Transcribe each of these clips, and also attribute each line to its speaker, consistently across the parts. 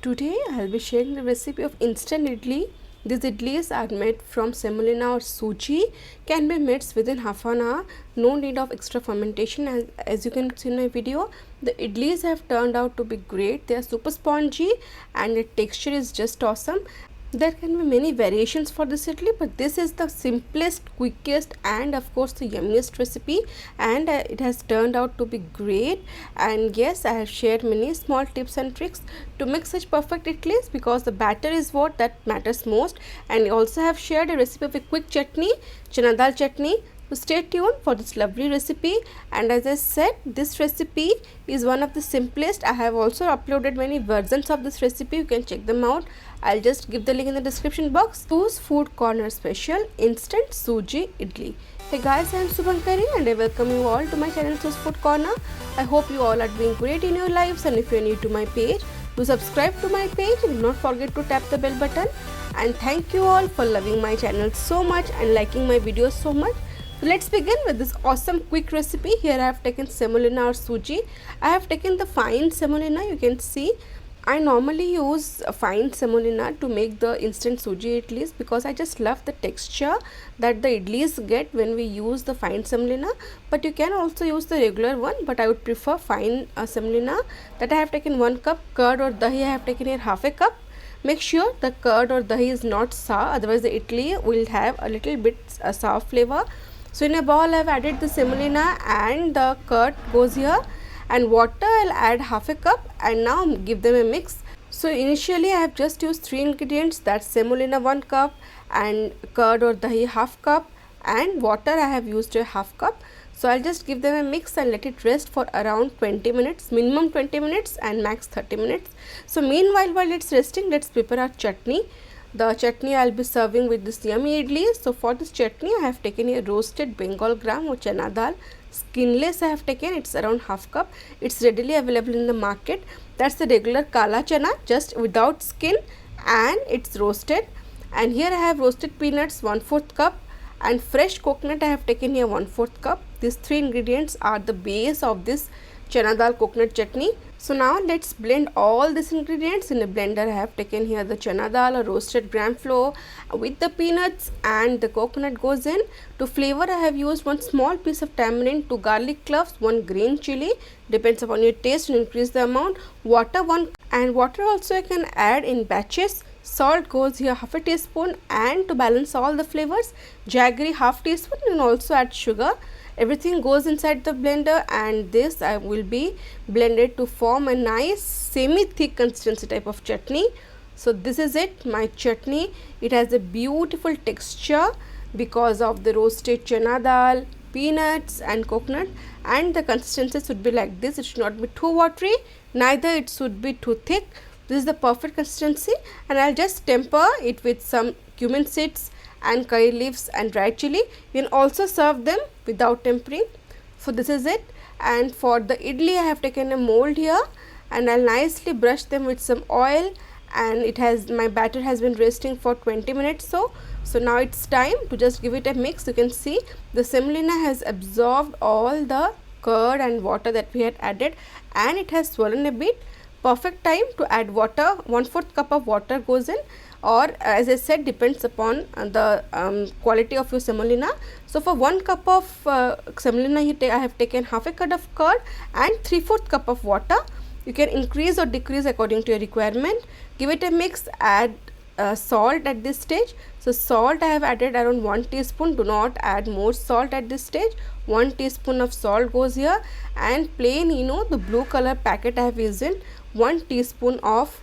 Speaker 1: Today I'll be sharing the recipe of instant idli. These idlis are made from semolina or suji, can be made within half an hour, no need of extra fermentation. As you can see in my video, the idlis have turned out to be great. They are super spongy and the texture is just awesome. There can be many variations for this idli, but this is the simplest, quickest and of course the yummiest recipe, and it has turned out to be great. And yes, I have shared many small tips and tricks to make such perfect idlis, because the batter is what that matters most. And I also have shared a recipe of a quick chutney, chana dal chutney. So stay tuned for this lovely recipe. And as I said, this recipe is one of the simplest. I have also uploaded many versions of this recipe, you can check them out. I'll just give the link in the description box. Choose Food Corner Special Instant Suji Idli. Hey guys, I am Subhankari and I welcome you all to my channel Choose Food Corner. I hope you all are doing great in your lives, and if you are new to my page, do subscribe to my page and do not forget to tap the bell button. And thank you all for loving my channel so much and liking my videos so much. So let's begin with this awesome quick recipe. Here I have taken semolina or suji. I have taken the fine semolina, you can see. I normally use fine semolina to make the instant suji idlis, because I just love the texture that the idlis get when we use the fine semolina. But you can also use the regular one, but I would prefer fine semolina. That I have taken 1 cup. Curd or dahi I have taken here half a cup. Make sure the curd or dahi is not sour, otherwise the idli will have a little bit sour flavor. So in a bowl I have added the semolina and the curd goes here, and water I'll add half a cup, and now give them a mix. So initially I have just used 3 ingredients, that's semolina 1 cup and curd or dahi half cup, and water I have used a half cup. So I'll just give them a mix and let it rest for around 20 minutes, minimum 20 minutes and max 30 minutes. So meanwhile, while it's resting, let's prepare our chutney. The chutney I'll be serving with this yummy idli. So for this chutney I have taken a roasted Bengal gram or chana dal. Skinless I have taken, it's around half cup. It's readily available in the market. That's the regular kala chana, just without skin, and it's roasted. And here I have roasted peanuts 1/4 cup, and fresh coconut I have taken here 1/4 cup. These 3 ingredients are the base of this chana dal coconut chutney. So now let's blend all these ingredients in a blender. I have taken here the chana dal or roasted gram flour with the peanuts, and the coconut goes in. To flavor I have used 1 small piece of tamarind, 2 garlic cloves, 1 green chili, depends upon your taste and increase the amount. Water 1, and water also you can add in batches. Salt goes here half a teaspoon, and to balance all the flavors, jaggery half teaspoon, and also add sugar. Everything goes inside the blender, and this I will be blended to form a nice semi thick consistency type of chutney. So this is it, my chutney. It has a beautiful texture because of the roasted chana dal, peanuts and coconut, and the consistency should be like this. It should not be too watery, neither it should be too thick. This is the perfect consistency, and I'll just temper it with some cumin seeds and curry leaves and dried chili. You can also serve them without tempering. So this is it. And for the idli I have taken a mold here, and I'll nicely brush them with some oil, and it has, my batter has been resting for 20 minutes. So now it's time to just give it a mix. You can see the semolina has absorbed all the curd and water that we had added, and it has swollen a bit. Perfect time to add water. 1/4 cup of water goes in, or as I said, depends upon the quality of your semolina. So for 1 cup of semolina I have taken half a cup of curd and 3/4 cup of water. You can increase or decrease according to your requirement. Give it a mix. Add salt at this stage. So salt I have added around 1 teaspoon. Do not add more salt at this stage. 1 teaspoon of salt goes here, and plain the blue color packet I have used in 1 teaspoon of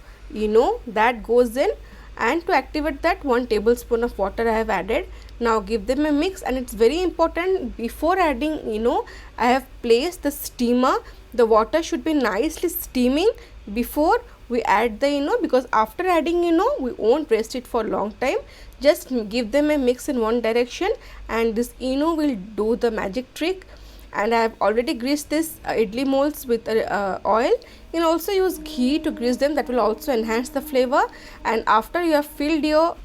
Speaker 1: that goes in. And to activate that, 1 tablespoon of water I have added. Now give them a mix, and it's very important, before adding I have placed the steamer. The water should be nicely steaming before we add the because after adding we won't rest it for a long time. Just give them a mix in one direction, and this will do the magic trick. And I have already greased this idli molds with oil. You can also use ghee to grease them, that will also enhance the flavor. And after you have filled your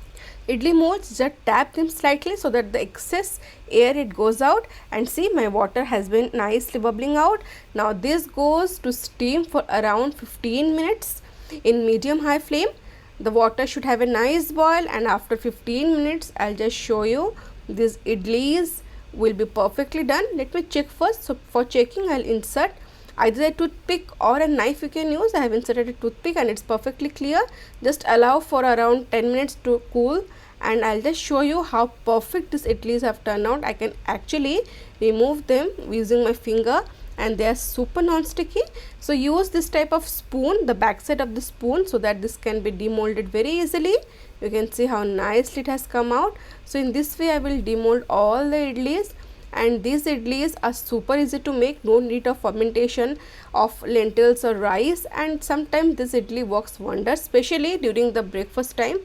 Speaker 1: idli molds, just tap them slightly so that the excess air it goes out, and see my water has been nicely bubbling out. Now this goes to steam for around 15 minutes. in medium high flame. The water should have a nice boil, and after 15 minutes I'll just show you these idlis will be perfectly done. Let me check first. So for checking, I'll insert either a toothpick or a knife you can use. I have inserted a toothpick and it's perfectly clear. Just allow for around 10 minutes to cool, and I'll just show you how perfect these idlis have turned out. I can actually remove them using my finger and they are super non-sticky. So use this type of spoon, the back side of the spoon, so that this can be demolded very easily. You can see how nicely it has come out. So in this way I will demold all the idlis, and these idlis are super easy to make. No need of fermentation of lentils or rice, and sometimes this idli works wonders, especially during the breakfast time.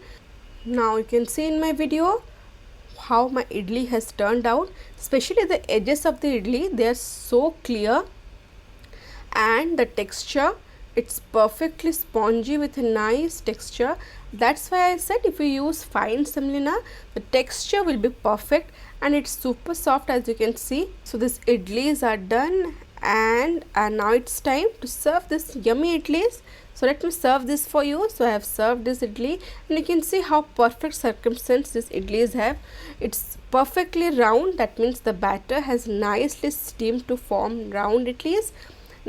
Speaker 1: Now you can see in my video how my idli has turned out, especially the edges of the idli, they are so clear, and the texture, it's perfectly spongy with a nice texture. That's why I said if you use fine semolina, the texture will be perfect, and it's super soft as you can see. So these idlis are done, and now it's time to serve this yummy idlis. So let me serve this for you. So I have served this idli, and you can see how perfect circumstance these idlis have. It's perfectly round, that means the batter has nicely steamed to form round idlis.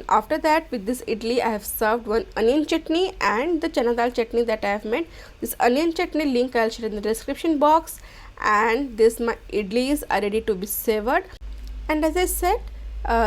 Speaker 1: After that, with this idli I have served one onion chutney and the chana dal chutney that I have made. This onion chutney link I will share in the description box, and this my idlis are ready to be savored. And as I said,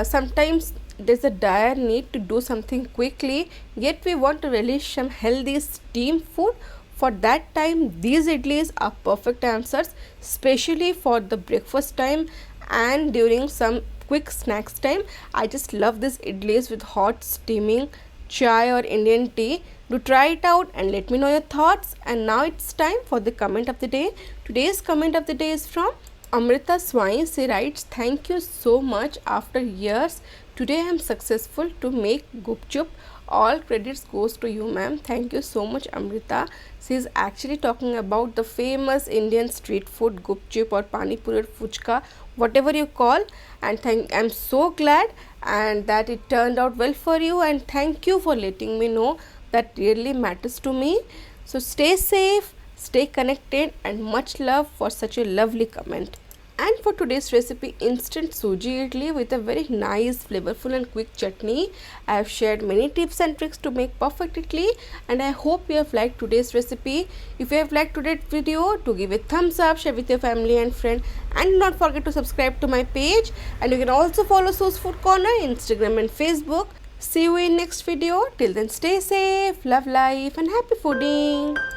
Speaker 1: sometimes there's a dire need to do something quickly, yet we want to relish some healthy steamed food. For that time, these idlis are perfect answers, especially for the breakfast time and during some quick snacks time. I just love this idlis with hot steaming chai or Indian tea. Do try it out and let me know your thoughts. And now it's time for the comment of the day. Today's comment of the day is from Amrita Swai. She writes, thank you so much. After years, today I am successful to make gupchup. All credits goes to you, ma'am. Thank you so much, Amrita. She is actually talking about the famous Indian street food gupchup or pani puri or fuchka, whatever you call. And I'm so glad and that it turned out well for you, and thank you for letting me know. That really matters to me. So stay safe, stay connected, and much love for such a lovely comment. And for today's recipe, instant suji idli with a very nice, flavorful and quick chutney. I have shared many tips and tricks to make perfect idli, and I hope you have liked today's recipe. If you have liked today's video, to give a thumbs up, share with your family and friend, and do not forget to subscribe to my page. And you can also follow So's Food Corner Instagram and Facebook. See you in next video. Till then, stay safe, love life, and happy fooding.